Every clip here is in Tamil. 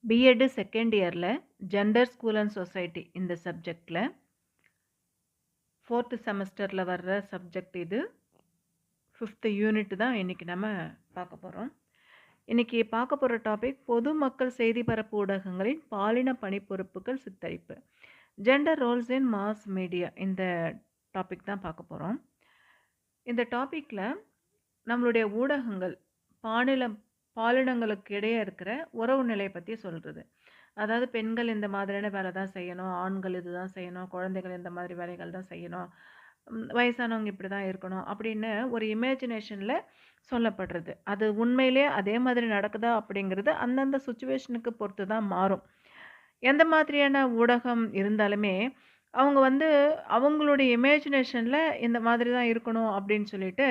பிஎட் செகண்ட் இயரில் ஜெண்டர் ஸ்கூல் அண்ட் சொசைட்டி இந்த சப்ஜெக்டில் 4th செமஸ்டரில் வர்ற சப்ஜெக்ட் இது. 5th யூனிட் தான் இன்றைக்கி நம்ம பார்க்க போகிறோம். இன்றைக்கி பார்க்க போகிற டாபிக் பொதுமக்கள் செய்தி பரப்பு ஊடகங்களின் பாலின பணிப்பொறுப்புகள் சித்தரிப்பு, gender roles in mass media. இந்த டாபிக் தான் பார்க்க போகிறோம். இந்த டாப்பிக்கில் நம்மளுடைய ஊடகங்கள் பாலினங்களுக்கு இடையே இருக்கிற உறவு நிலையை பற்றி சொல்கிறது. அதாவது பெண்கள் இந்த மாதிரியான வேலை தான் செய்யணும், ஆண்கள் இது தான் செய்யணும், குழந்தைகள் இந்த மாதிரி வேலைகள் தான் செய்யணும், வயசானவங்க இப்படி தான் இருக்கணும் அப்படின்னு ஒரு இமேஜினேஷனில் சொல்லப்படுறது. அது உண்மையிலே அதே மாதிரி நடக்குதா அப்படிங்கிறது அந்தந்த சுச்சுவேஷனுக்கு பொறுத்து தான் மாறும். எந்த மாதிரியான ஊடகம் இருந்தாலுமே அவங்க அவங்களுடைய இமேஜினேஷனில் இந்த மாதிரி தான் இருக்கணும் அப்படின்னு சொல்லிட்டு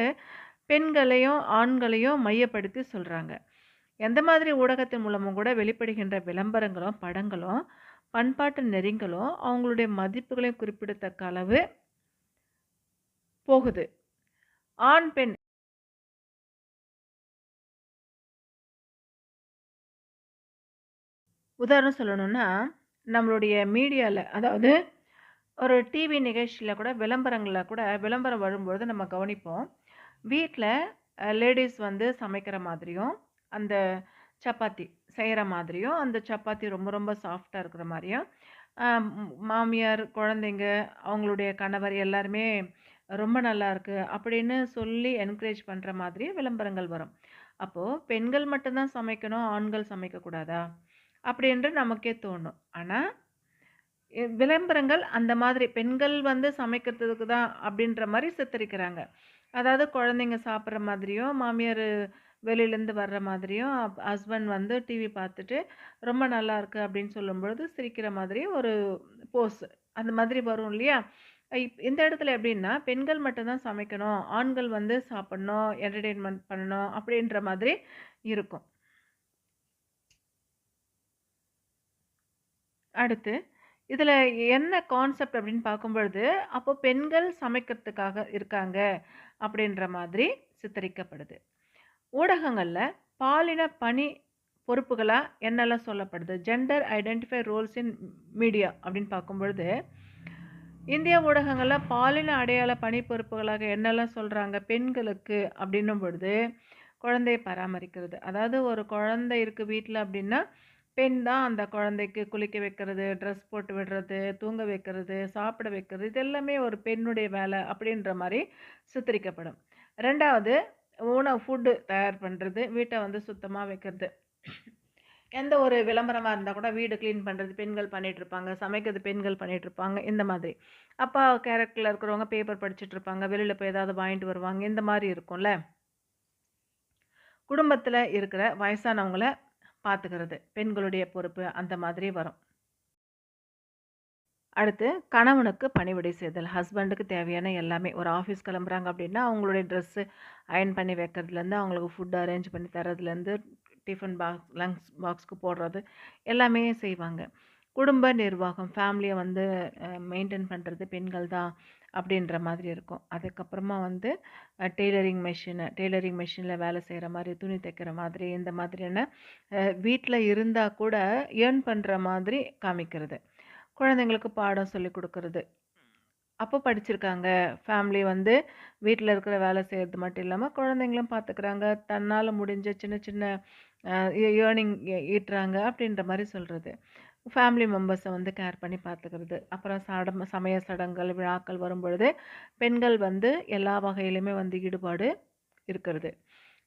பெண்களையும் ஆண்களையும் மையப்படுத்தி சொல்கிறாங்க. எந்த மாதிரி ஊடகத்தின் மூலமும் கூட வெளிப்படுகின்ற விளம்பரங்களும் படங்களும் பண்பாட்டு நெறிங்களும் அவங்களுடைய மதிப்புகளையும் குறிப்பிடத்தக்க அளவு போகுது. ஆண் பெண் உதாரணம் சொல்லணும்னா நம்மளுடைய மீடியாவில், அதாவது ஒரு டிவி நிகழ்ச்சியில் கூட விளம்பரம் வரும்பொழுது நம்ம கவனிப்போம். வீட்டில் லேடிஸ் சமைக்கிற மாதிரியும் அந்த சப்பாத்தி செய்கிற மாதிரியும் அந்த சப்பாத்தி ரொம்ப ரொம்ப சாஃப்டாக இருக்கிற மாதிரியும் மாமியார் குழந்தைங்க அவங்களுடைய கணவர் எல்லாருமே ரொம்ப நல்லா இருக்குது அப்படின்னு சொல்லி என்கரேஜ் பண்ணுற மாதிரி விளம்பரங்கள் வரும். அப்போது பெண்கள் மட்டும்தான் சமைக்கணும், ஆண்கள் சமைக்கக்கூடாதா அப்படின்று நமக்கே தோணும். ஆனால் விளம்பரங்கள் அந்த மாதிரி பெண்கள் சமைக்கிறதுக்கு தான் அப்படின்ற மாதிரி சித்தரிக்கிறாங்க. அதாவது குழந்தைங்க சாப்பிட்ற மாதிரியும், மாமியார் வெளியிலேருந்து வர்ற மாதிரியும், ஹஸ்பண்ட் டிவி பார்த்துட்டு ரொம்ப நல்லா இருக்குது அப்படின்னு சொல்லும்பொழுது சிரிக்கிற மாதிரி ஒரு போஸ் அந்த மாதிரி வரும் இல்லையா? இந்த இடத்துல எப்படின்னா பெண்கள் மட்டும்தான் சமைக்கணும், ஆண்கள் சாப்பிடணும், என்டர்டெயின்மெண்ட் பண்ணணும் அப்படின்ற மாதிரி இருக்கும். அடுத்து இதில் என்ன கான்செப்ட் அப்படின்னு பார்க்கும்பொழுது, அப்போ பெண்கள் சமைக்கிறதுக்காக இருக்காங்க அப்படின்ற மாதிரி சித்தரிக்கப்படுது. ஊடகங்களில் பாலின பணி பொறுப்புகளாக என்னெல்லாம் சொல்லப்படுது, gender identify roles in media அப்படின்னு பார்க்கும்பொழுது, இந்திய ஊடகங்களில் பாலின அடையாள பணி பொறுப்புகளாக என்னெல்லாம் சொல்கிறாங்க பெண்களுக்கு அப்படின்னும் பொழுது, குழந்தையை பராமரிக்கிறது. அதாவது ஒரு குழந்தை இருக்குது வீட்டில் அப்படின்னா பெண் தான் அந்த குழந்தைக்கு குளிக்க வைக்கிறது, ட்ரெஸ் போட்டு விடுறது, தூங்க வைக்கிறது, சாப்பிட வைக்கிறது, இது எல்லாமே ஒரு பெண்ணுடைய வேலை அப்படின்ற மாதிரி சித்தரிக்கப்படும். 2வது ஃபுட்டு தயார் பண்ணுறது, வீட்டை சுத்தமாக வைக்கிறது. எந்த ஒரு விளம்பரமாக இருந்தால் கூட வீடு க்ளீன் பண்ணுறது பெண்கள் பண்ணிகிட்ருப்பாங்க, சமைக்கிறது பெண்கள் பண்ணிகிட்ருப்பாங்க, இந்த மாதிரி. அப்பா கேரக்டரில் இருக்கிறவங்க பேப்பர் படிச்சுட்ருப்பாங்க, வெளியில் போய் ஏதாவது வாங்கிட்டு வருவாங்க, இந்த மாதிரி இருக்கும்ல. குடும்பத்தில் இருக்கிற வயசானவங்கள பார்த்துக்கிறது பெண்களுடைய பொறுப்பு அந்த மாதிரி வரும். அடுத்து கணவனுக்கு பணிவிடை செய்தல், ஹஸ்பண்டுக்கு தேவையான எல்லாமே. ஒரு ஆஃபீஸ் கிளம்புறாங்க அப்படின்னா அவங்களுடைய ட்ரெஸ்ஸு அயர்ன் பண்ணி வைக்கிறதுலேருந்து, அவங்களுக்கு ஃபுட் அரேஞ்ச் பண்ணி தரதுலேருந்து, டிஃபன் லஞ்ச் பாக்ஸ்க்கு போடுறது எல்லாமே செய்வாங்க. குடும்ப நிர்வாகம், ஃபேமிலியை மெயின்டைன் பண்ணுறது பெண்கள் தான் அப்படின்ற மாதிரி இருக்கும். அதுக்கப்புறமா டெய்லரிங் மெஷினில் வேலை செய்கிற மாதிரி, துணி தைக்கிற மாதிரி, இந்த மாதிரியான வீட்டில் இருந்தால் கூட ஏர்ன் பண்ணுற மாதிரி காமிக்கிறது. குழந்தைங்களுக்கு பாடம் சொல்லி கொடுக்கறது. அப்போ படிச்சிருக்காங்க. ஃபேமிலி வீட்டில் இருக்கிற வேலை செய்கிறது மட்டும் இல்லாமல் குழந்தைங்களும் பார்த்துக்கிறாங்க. தன்னால் முடிஞ்ச சின்ன சின்ன ஏர்னிங் ஈட்டுறாங்க அப்படின்ற மாதிரி சொல்கிறது. ஃபேமிலி மெம்பர்ஸை கேர் பண்ணி பார்த்துக்கிறது. அப்புறம் சமய சடங்குகள் விழாக்கள் வரும்பொழுது பெண்கள் எல்லா வகையிலுமே ஈடுபாடு இருக்கிறது.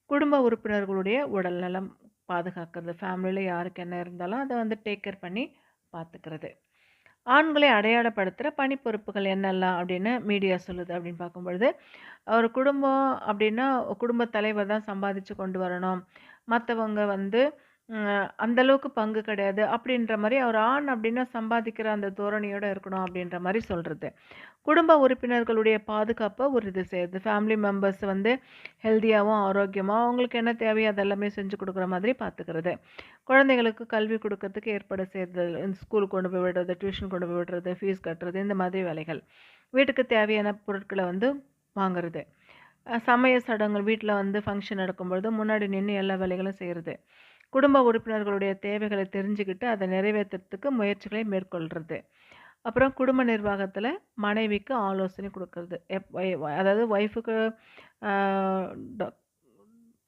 குடும்ப உறுப்பினர்களுடைய உடல் நலம் பாதுகாக்கிறது. ஃபேமிலியில் யாருக்கு என்ன இருந்தாலும் அதை டேக் கேர் பண்ணி பார்த்துக்கிறது. ஆண்களை அடையாளப்படுத்துகிற பணி பொறுப்புகள் என்னெல்லாம் அப்படின்னு மீடியா சொல்லுது அப்படின்னு பார்க்கும்பொழுது, ஒரு குடும்பம் அப்படின்னா குடும்ப தலைவர் தான் சம்பாதிச்சு கொண்டு வரணும், மற்றவங்க அந்த அளவுக்கு பங்கு கிடையாது அப்படின்ற மாதிரி, ஒரு ஆண் அப்படின்னா சம்பாதிக்கிற அந்த தோரணையோடு இருக்கணும் அப்படின்ற மாதிரி சொல்கிறது. குடும்ப உறுப்பினர்களுடைய பாதுகாப்பை உறுதி செய்யுது. ஃபேமிலி மெம்பர்ஸ் ஹெல்த்தியாகவும் ஆரோக்கியமாக அவங்களுக்கு என்ன தேவையோ அதெல்லாமே செஞ்சு கொடுக்குற மாதிரி பார்த்துக்கிறது. குழந்தைங்களுக்கு கல்வி கொடுக்கறதுக்கு ஏற்பாடு செய்கிறது, ஸ்கூலுக்கு கொண்டு போய் விடுறது, டியூஷன் கொண்டு போய் விடுறது, ஃபீஸ் கட்டுறது, இந்த மாதிரி வேலைகள். வீட்டுக்கு தேவையான பொருட்களை வாங்குறது. சமய சடங்குகள் வீட்டில் ஃபங்க்ஷன் நடக்கும்பொழுது முன்னாடி நின்று எல்லா வேலைகளும் செய்கிறது. குடும்ப உறுப்பினர்களுடைய தேவைகளை தெரிஞ்சுக்கிட்டு அதை நிறைவேற்றுறதுக்கு முயற்சிகளை மேற்கொள்றது. அப்புறம் குடும்ப நிர்வாகத்துல மனைவிக்கு ஆலோசனை குடுக்கறது. அதாவது ஒய்ஃப்‌க்கு ஆ ட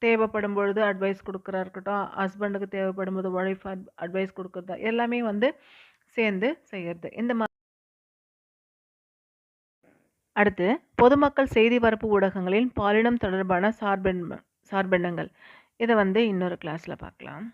தேவைப்படும் பொழுது அட்வைஸ் குடுக்கறதா இருக்கட்டும், ஹஸ்பண்டுக்கு தேவைப்படும்போது ஒய்ஃப் அட்வைஸ் குடுக்கறது, எல்லாமே வந்து சேர்ந்து செய்யறது. அடுத்து, பொதுமக்கள் செய்தி பரப்பு ஊடகங்களின் பாலினம் தொடர்பான சார்பெண்ணங்கள். இத வந்து இன்னொரு கிளாஸ்ல பார்க்கலாம்.